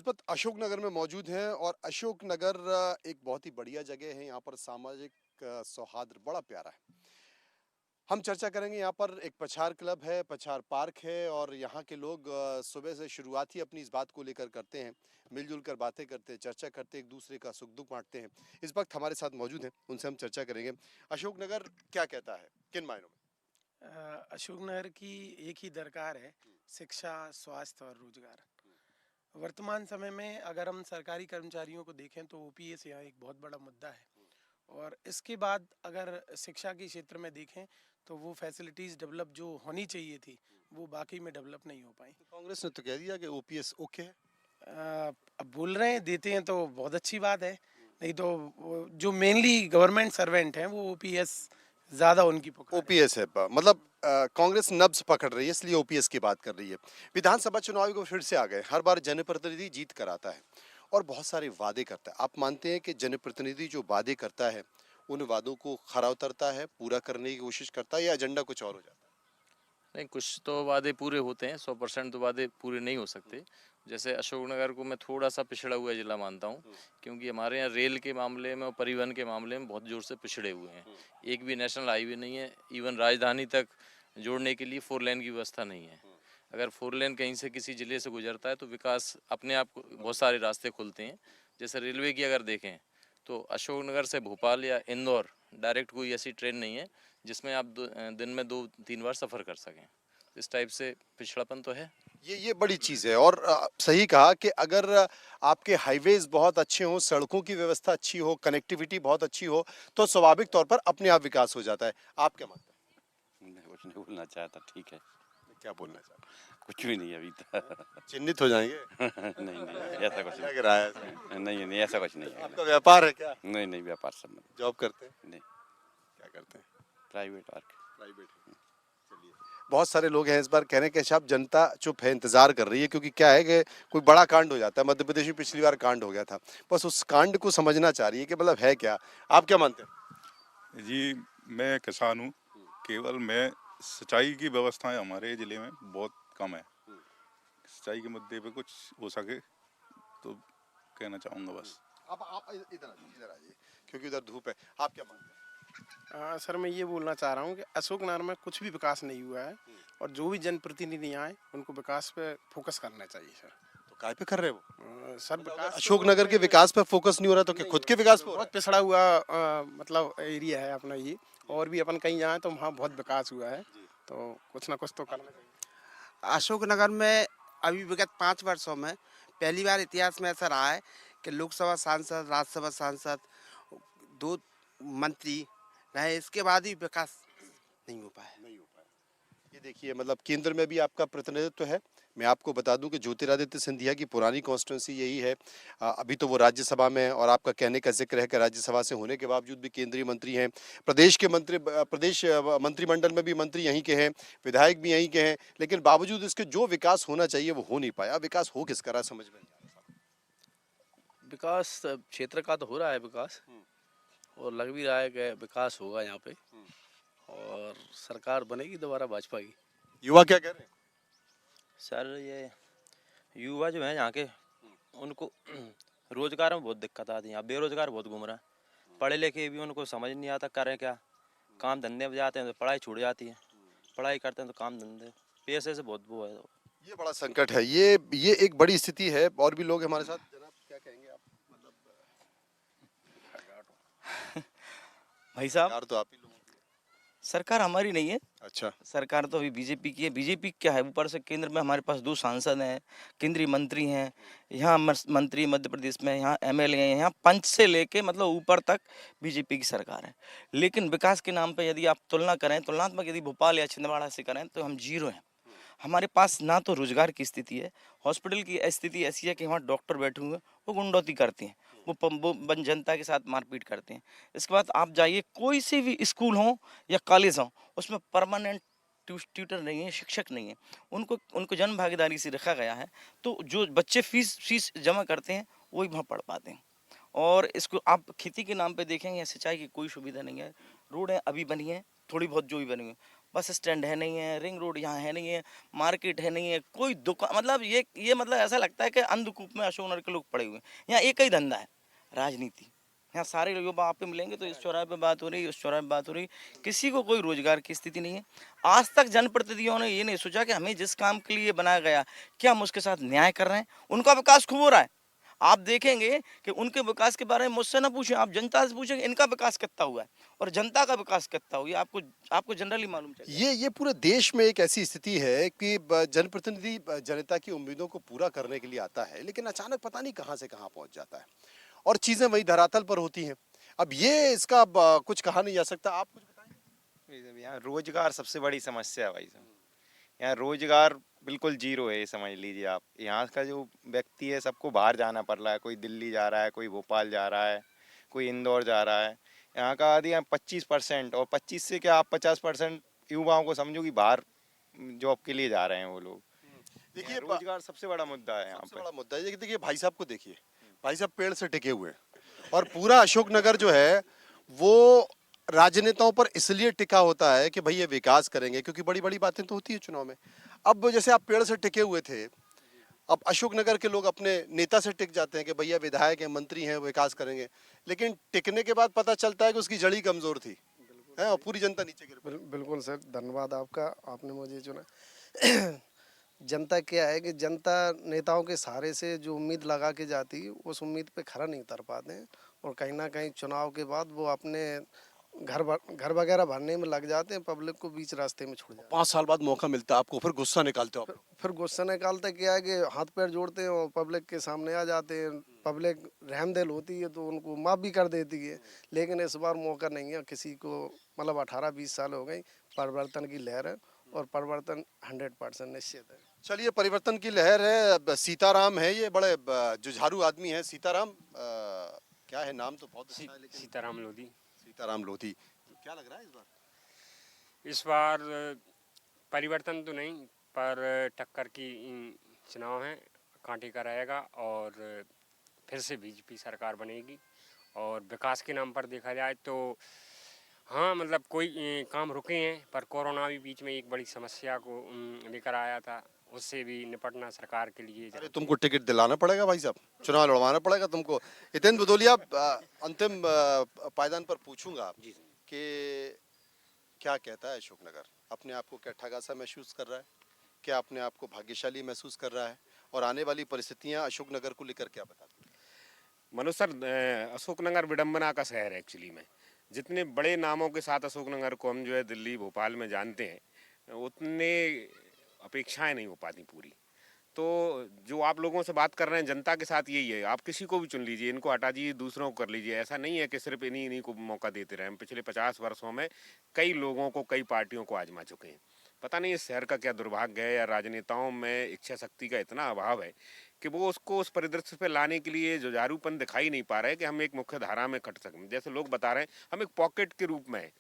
इस वक्त अशोक नगर में मौजूद हैं और अशोक नगर एक बहुत ही बढ़िया जगह है। यहाँ पर सामाजिक सौहार्द बड़ा प्यारा है। हम चर्चा करेंगे। यहाँ पर एक पछार क्लब है, पछार पार्क है और यहाँ के लोग सुबह से शुरुआत ही अपनी इस बात को लेकर करते हैं, मिलजुल कर बातें करते हैं, चर्चा करते हैं, एक दूसरे का सुख दुख बांटते हैं। इस वक्त हमारे साथ मौजूद हैं, उनसे हम चर्चा करेंगे। अशोक नगर क्या कहता है, किन मायनों में? अशोकनगर की एक ही दरकार है, शिक्षा, स्वास्थ्य और रोजगार। वर्तमान समय में अगर हम सरकारी कर्मचारियों को देखें तो ओपीएस यहाँ एक बहुत बड़ा मुद्दा है। और इसके बाद अगर शिक्षा के क्षेत्र में देखें तो वो फैसिलिटीज़ डेवलप जो होनी चाहिए थी वो बाकी में डेवलप नहीं हो पाई। तो कांग्रेस ने तो कह दिया कि ओपीएस ओके है। अब बोल रहे हैं, देते हैं तो बहुत अच्छी बात है, नहीं तो जो मेनली गवर्नमेंट सर्वेंट हैं वो ओपीएस ज़्यादा उनकी पुकार है। ओपीएस है मतलब कांग्रेस नब्ज पकड़ रही है, इसलिए ओपीएस की बात कर रही है। विधानसभा चुनाव को फिर से आ गए। हर बार जनप्रतिनिधि जीत कर आता है और बहुत सारे वादे करता है। आप मानते हैं कि जनप्रतिनिधि जो वादे करता है उन वादों को खरा उतरता है, पूरा करने की कोशिश करता है, या एजेंडा कुछ और हो जाता नहीं, कुछ तो वादे पूरे होते हैं। 100% तो वादे पूरे नहीं हो सकते। जैसे अशोकनगर को मैं थोड़ा सा पिछड़ा हुआ जिला मानता हूँ, क्योंकि हमारे यहाँ रेल के मामले में और परिवहन के मामले में बहुत जोर से पिछड़े हुए हैं। एक भी नेशनल हाईवे नहीं है, इवन राजधानी तक जोड़ने के लिए 4 लेन की व्यवस्था नहीं है। अगर 4 लेन कहीं से किसी ज़िले से गुजरता है तो विकास अपने आप बहुत सारे रास्ते खुलते हैं। जैसे रेलवे की अगर देखें तो अशोकनगर से भोपाल या इंदौर डायरेक्ट कोई ऐसी ट्रेन नहीं है जिसमें आप दिन में 2-3 बार सफ़र कर सकें। इस टाइप से पिछड़ापन तो है। ये बड़ी चीज है। और सही कहा कि अगर आपके हाईवेज बहुत अच्छे हों, सड़कों की व्यवस्था अच्छी हो, कनेक्टिविटी बहुत अच्छी हो, तो स्वाभाविक तौर पर अपने आप विकास हो जाता है। आप क्या मानते मैं कुछ नहीं बोलना चाहता, ठीक है। हैं? क्या बोलना चाहते कुछ भी नहीं अभी तक। हैं? चिन्हित हो जाएंगे? नहीं नहीं ऐसा कुछ लग रहा है ऐसा। नहीं, नहीं नहीं ऐसा कुछ नहीं है। आपका व्यापार है क्या? नहीं नहीं व्यापार संबंध जॉब करते हैं? नहीं, क्या करते हैं? Private work. प्राइवेट। चलिए, बहुत सारे लोग हैं इस बार कह रहे हैं कि साहब जनता चुप है, इंतजार कर रही है, क्योंकि क्या है कि कोई बड़ा कांड हो जाता है। मध्य प्रदेश में पिछली बार कांड हो गया था, बस उस कांड को समझना चाह रही है कि मतलब है क्या। आप क्या मानते हैं? जी, मैं किसान हूँ। केवल मैं सिंचाई की व्यवस्थाएं हमारे ज़िले में बहुत कम है। सिंचाई के मुद्दे पे कुछ हो सके तो कहना चाहूँगा बस। आप इधर आ जाइए, क्योंकि उधर धूप है। आप क्या मानते हैं? सर, मैं ये बोलना चाह रहा हूँ कि अशोकनगर में कुछ भी विकास नहीं हुआ है और जो भी जनप्रतिनिधि आए उनको विकास पे फोकस करना चाहिए सर। तो काय पे कर रहे हो? सर विकास अशोकनगर के विकास पर फोकस नहीं हो रहा तो क्या खुद के विकास पे हो रहा बहुत पिछड़ा हुआ मतलब एरिया है अपना ये। और भी अपन कहीं जाए तो वहाँ बहुत विकास हुआ है, तो कुछ ना कुछ तो करना चाहिए। अशोकनगर में अभी विगत 5 वर्षों में पहली बार इतिहास में ऐसा रहा है कि लोकसभा सांसद, राज्यसभा सांसद, 2 मंत्री रहे, इसके बाद भी विकास नहीं हो पाया। नहीं हो पाया। ये देखिए, मतलब केंद्र में भी आपका प्रतिनिधित्व है। मैं आपको बता दूं कि ज्योतिरादित्य सिंधिया की पुरानी कॉन्स्टिट्यूंसी यही है। अभी तो वो राज्यसभा में है और आपका कहने का जिक्र है कि राज्यसभा से होने के बावजूद भी केंद्रीय मंत्री हैं। प्रदेश के मंत्री, प्रदेश मंत्रिमंडल में भी मंत्री यहीं के हैं, विधायक भी यहीं के हैं, लेकिन बावजूद इसके जो विकास होना चाहिए वो हो नहीं पाया। विकास हो किस करा समझ में नहीं आ रहा। विकास क्षेत्र का तो हो रहा है विकास, और लग भी रहा है कि विकास होगा यहाँ पे, और सरकार बनेगी दोबारा भाजपा की। युवा क्या कह रहे हैं? सर ये युवा जो है यहाँ के, उनको रोजगार में बहुत दिक्कत आती है। यहाँ बेरोजगार बहुत घूम रहा है। पढ़े लिखे भी उनको समझ नहीं आता करें क्या। काम धंधे में जाते हैं तो पढ़ाई छूट जाती है, पढ़ाई करते हैं तो काम धंधे, पैसे से बहुत वो है। ये बड़ा संकट है। ये एक बड़ी स्थिति है। और भी लोग हमारे साथ। जनाब क्या कहेंगे आप? मतलब भाई साहब, यार तो आप ही लोग। सरकार हमारी नहीं है। अच्छा। सरकार तो अभी बीजेपी की है। बीजेपी क्या है, ऊपर से केंद्र में हमारे पास 2 सांसद हैं, केंद्रीय मंत्री हैं, यहाँ मंत्री मध्य प्रदेश में, यहाँ एमएलए हैं, यहाँ पंच से लेके मतलब ऊपर तक बीजेपी की सरकार है। लेकिन विकास के नाम पे यदि आप तुलना करें, तुलनात्मक यदि भोपाल या छिंदवाड़ा से करें तो हम जीरो हैं। हमारे पास ना तो रोजगार की स्थिति है, हॉस्पिटल की स्थिति ऐसी है कि वहाँ डॉक्टर बैठे हुए हैं, वो गुंडौती करते हैं, वो जनता के साथ मारपीट करते हैं। इसके बाद आप जाइए, कोई से भी स्कूल हो या कॉलेज हो, उसमें परमानेंट ट्यूटर नहीं है, शिक्षक नहीं है। उनको उनको जन भागीदारी से रखा गया है, तो जो बच्चे फीस जमा करते हैं वही वहाँ पढ़ पाते हैं। और इसको आप खेती के नाम पे देखेंगे, सिंचाई की कोई सुविधा नहीं है। रोडें अभी बनी हैं, थोड़ी बहुत जो भी बनी हुई, बस स्टैंड है नहीं है, रिंग रोड यहाँ है नहीं है, मार्केट है नहीं है, कोई दुकान, मतलब ये मतलब ऐसा लगता है कि अंधकूप में अशोकनगर के लोग पड़े हुए हैं। यहाँ एक ही धंधा है, राजनीति। यहाँ सारे युवा आपको मिलेंगे तो इस चौराहे पे बात हो रही, उस चौराहे पे बात हो रही, किसी को कोई रोजगार की स्थिति नहीं है। आज तक जनप्रतिनिधियों ने ये नहीं सोचा कि हमें जिस काम के लिए बनाया गया, क्या हम उसके साथ न्याय कर रहे हैं। उनका विकास खूब हो रहा है, आप देखेंगे कि उनके विकास के बारे में मुझसे ना पूछें, आप जनता से पूछेंगे इनका विकास कितना हुआ है और जनता का विकास कितना हुआ है, आपको आपको जनरली मालूम चलेगा। ये पूरे देश में एक ऐसी स्थिति है कि जनप्रतिनिधि जनता की उम्मीदों को पूरा करने के लिए आता है, लेकिन अचानक पता नहीं कहां से कहां पहुंच जाता है और चीजें वही धरातल पर होती हैं। अब ये इसका कुछ कहा नहीं जा सकता। आप कुछ बताएं। यहाँ रोजगार सबसे बड़ी समस्या है भाई साहब। यहाँ रोजगार बिल्कुल जीरो है, ये समझ लीजिए आप। यहाँ का जो व्यक्ति है सबको बाहर जाना पड़ रहा है, कोई दिल्ली जा रहा है, कोई भोपाल जा रहा है, कोई इंदौर जा रहा है। यहाँ का आदि 25% और 25 से क्या आप 50% युवाओं को समझो कि बाहर जॉब के लिए जा रहे हैं वो लोग। देखिए यहाँ रोजगार सबसे बड़ा मुद्दा है यहाँ सबसे पे। बड़ा मुद्दा है। देखिए भाई साहब को देखिए, भाई साहब पेड़ से टिके हुए हैं और पूरा अशोकनगर जो है वो राजनेताओं पर इसलिए टिका होता है कि भाई ये विकास करेंगे, क्योंकि बड़ी बड़ी बातें तो होती है चुनाव में। अब जैसे आप पेड़ से टिके हुए थे, अब अशोकनगर के लोग अपने नेता से टिक जाते हैं कि भैया विधायक हैं, मंत्री हैं, विकास करेंगे, लेकिन टिकने के बाद पता चलता है कि उसकी जड़ी कमजोर थी है और पूरी जनता नीचे गिर पड़ी। बिल्कुल सर, धन्यवाद आपका, आपने मुझे चुना। जनता क्या है कि जनता नेताओं के सहारे से जो उम्मीद लगा के जाती है उस उम्मीद पे खरा नहीं उतर पाते हैं और कहीं ना कहीं चुनाव के बाद वो अपने घर वगैरह भरने में लग जाते हैं, पब्लिक को बीच रास्ते में छोड़ जाते 5 साल बाद मौका मिलता है आपको, फिर गुस्सा निकालते हो आप। हैं। फिर गुस्सा निकालते क्या है कि हाथ पैर जोड़ते हैं और पब्लिक के सामने आ जाते हैं। पब्लिक रहमदिल होती है तो उनको माफ़ भी कर देती है, लेकिन इस बार मौका नहीं है किसी को। मतलब 18-20 साल हो गई, परिवर्तन की लहर है और परिवर्तन 100% निश्चित है। चलिए, परिवर्तन की लहर है। अब सीताराम है, ये बड़े जुझारू आदमी है सीताराम। क्या है नाम तो बहुत अच्छा है, लेकिन सीताराम लोधी। सीताराम लोधी। क्या लग रहा है इस बार परिवर्तन तो नहीं, पर टक्कर की चुनाव है, कांटे का रहेगा और फिर से बीजेपी सरकार बनेगी। और विकास के नाम पर देखा जाए तो हाँ, मतलब कोई काम रुके हैं, पर कोरोना भी बीच में एक बड़ी समस्या को लेकर आया था, उससे भी निपटना सरकार के लिए। अरे तुमको टिकट दिलाना पड़ेगा भाई साहब, चुनाव लड़वाना पड़ेगा तुमको। हितेंद्र भदौलिया, अंतिम पायदान पर पूछूंगा कि क्या कहता है अशोकनगर, अपने आप को क्या ठगा सा महसूस कर रहा है, क्या अपने आप को भाग्यशाली महसूस कर रहा है, और आने वाली परिस्थितियां अशोकनगर को लेकर क्या बताती हैं? मनोज सर, अशोकनगर विडम्बना का शहर है एक्चुअली में। जितने बड़े नामों के साथ अशोकनगर को हम जो है दिल्ली भोपाल में जानते हैं, उतने अपेक्षाएं नहीं हो पाती पूरी। तो जो आप लोगों से बात कर रहे हैं जनता के साथ यही है, आप किसी को भी चुन लीजिए, इनको हटा दीजिए, दूसरों को कर लीजिए। ऐसा नहीं है कि सिर्फ इन्हीं को मौका देते रहे। हम पिछले 50 वर्षों में कई लोगों को, कई पार्टियों को आजमा चुके हैं। पता नहीं इस शहर का क्या दुर्भाग्य है, या राजनेताओं में इच्छा शक्ति का इतना अभाव है कि वो उसको उस परिदृश्य पे लाने के लिए जुझारूपन दिखाई नहीं पा रहा है कि हम एक मुख्य धारा में खट सकें। जैसे लोग बता रहे हैं हम एक पॉकेट के रूप में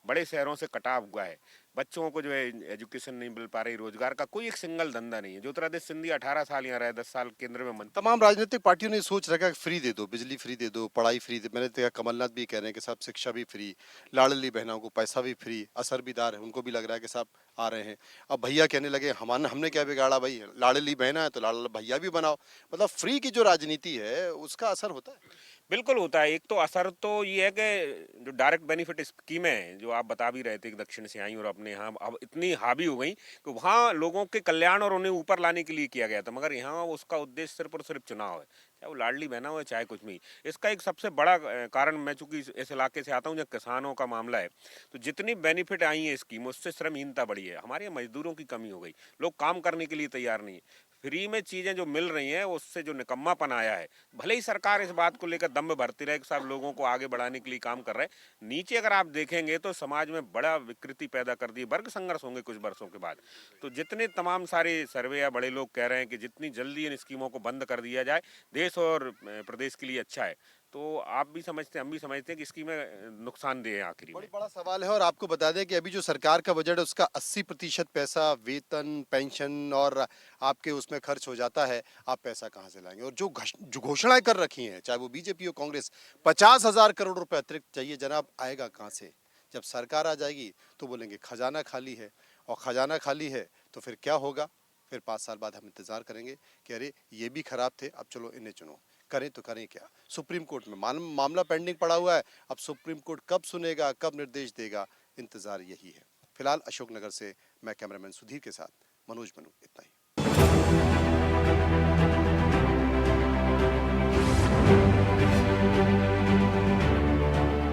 बड़े शहरों से कटा हुआ है, बच्चों को जो है एजुकेशन नहीं मिल पा रही, रोजगार का कोई एक सिंगल धंधा नहीं है। ज्योतिरादित्य सिंधिया 18 साल यहाँ रहे, 10 साल केंद्र में मंत्री। तमाम राजनीतिक पार्टियों ने सोच रखा है फ्री दे दो, बिजली फ्री दे दो, पढ़ाई फ्री दे। मैंने देखा कमलनाथ भी कह रहे हैं कि साहब शिक्षा भी फ्री, लाडली बहनों को पैसा भी फ्री। असरबीदार है, उनको भी लग रहा है कि साहब आ रहे हैं। अब भैया कहने लगे हमने क्या बिगाड़ा भाई, लाडली बहना है तो लाडला भैया भी बनाओ। मतलब फ्री की जो राजनीति है उसका असर होता है। बिल्कुल होता है। एक तो असर तो ये है कि जो डायरेक्ट बेनिफिट स्कीमें हैं, जो आप बता भी रहे थे कि दक्षिण से आई और अपने यहाँ अब इतनी हावी हो गई कि वहाँ लोगों के कल्याण और उन्हें ऊपर लाने के लिए किया गया था, मगर यहाँ उसका उद्देश्य सिर्फ और सिर्फ चुनाव है, चाहे वो लाडली बहना हो चाहे कुछ भी। इसका एक सबसे बड़ा कारण, मैं चूंकि इस इलाके से आता हूँ जब किसानों का मामला है, तो जितनी बेनिफिट आई है स्कीम, उससे श्रमहीनता बढ़ी है। हमारे यहाँ मजदूरों की कमी हो गई, लोग काम करने के लिए तैयार नहीं है। फ्री में चीज़ें जो मिल रही हैं उससे जो निकम्मापन आया है, भले ही सरकार इस बात को लेकर दम भरती रहे कि साहब लोगों को आगे बढ़ाने के लिए काम कर रहे हैं, नीचे अगर आप देखेंगे तो समाज में बड़ा विकृति पैदा कर दी, वर्ग संघर्ष होंगे कुछ वर्षों के बाद। तो जितने तमाम सारे सर्वे या बड़े लोग कह रहे हैं कि जितनी जल्दी इन स्कीमों को बंद कर दिया जाए, देश और प्रदेश के लिए अच्छा है। तो आप भी समझते हैं, हम भी समझते हैं कि स्कीमें नुकसानदेह है आखिरी में। बड़ा सवाल है। और आपको बता दें कि अभी जो सरकार का बजट है उसका 80% पैसा वेतन, पेंशन और आपके उसमें खर्च हो जाता है। आप पैसा कहाँ से लाएंगे? और जो घोषणाएं कर रखी हैं, चाहे वो बीजेपी हो कांग्रेस, 50,000 करोड़ रुपए अतिरिक्त चाहिए जनाब, आएगा कहाँ से? जब सरकार आ जाएगी तो बोलेंगे खजाना खाली है, और खजाना खाली है तो फिर क्या होगा? फिर 5 साल बाद हम इंतज़ार करेंगे कि अरे ये भी खराब थे, अब चलो इन्हें चुनो। करें तो करें क्या? सुप्रीम कोर्ट में मामला पेंडिंग पड़ा हुआ है। अब सुप्रीम कोर्ट कब सुनेगा, कब निर्देश देगा, इंतज़ार यही है। फिलहाल अशोकनगर से मैं कैमरामैन सुधीर के साथ मनोज मनू, इतना ही।